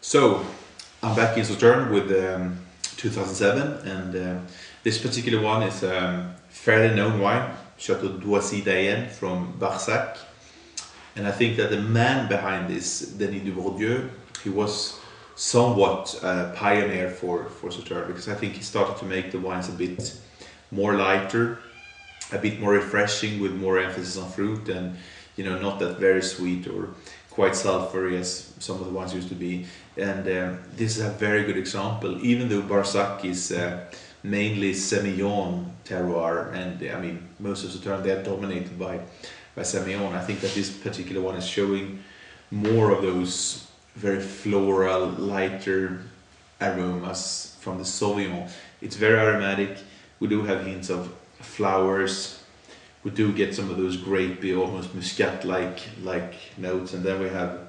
So I'm back in Sauternes with 2007, and this particular one is a fairly known wine, Château Doisy Daene from Barsac. And I think that the man behind this, Denis Dubourdieu, he was somewhat a pioneer for Sauternes, because I think he started to make the wines a bit more lighter, a bit more refreshing, with more emphasis on fruit, and not that very sweet or quite sulfury as some of the wines used to be. And this is a very good example, even though Barsac is mainly Semillon terroir, and I mean most of Sauternes, they are dominated by Semillon. I think that this particular one is showing more of those very floral, lighter aromas from the Sauvignon. It's very aromatic. We do have hints of flowers. We do get some of those grapey, almost muscat-like notes, and then we have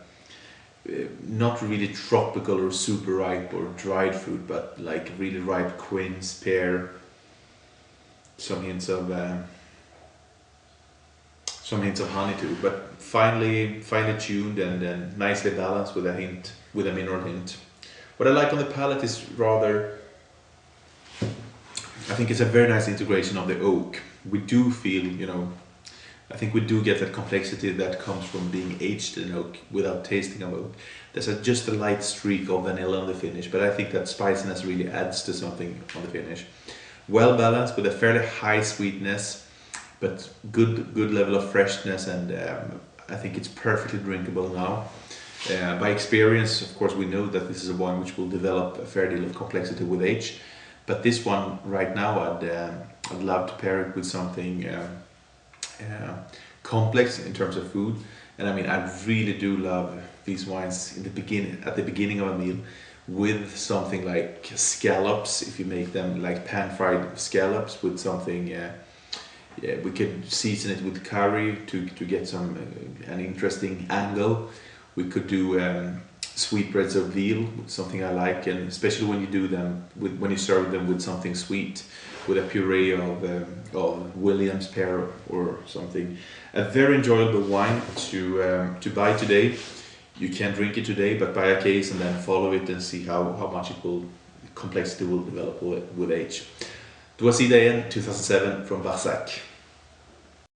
not really tropical or super ripe or dried fruit, but like really ripe quince, pear, some hints of honey too, but finely tuned and nicely balanced with a mineral hint. What I like on the palate is rather, I think it's a very nice integration of the oak. We do feel, I think we do get that complexity that comes from being aged in oak without tasting of oak. There's just a light streak of vanilla on the finish, but I think that spiciness really adds to something on the finish. Well balanced with a fairly high sweetness, but good level of freshness, and I think it's perfectly drinkable now. By experience, of course, we know that this is a wine which will develop a fair deal of complexity with age, but this one right now, I'd love to pair it with something complex in terms of food. And I mean, I really do love these wines at the beginning of a meal, with something like scallops. If you make them like pan-fried scallops with something, we could season it with curry to get an interesting angle. We could do sweetbreads of veal, something I like, and especially when you do them when you serve them with something sweet, with a puree of Williams pear or something. A very enjoyable wine to buy today. You can drink it today, but buy a case and then follow it and see how much complexity will develop with age. Doisy Daene 2007 from Barsac.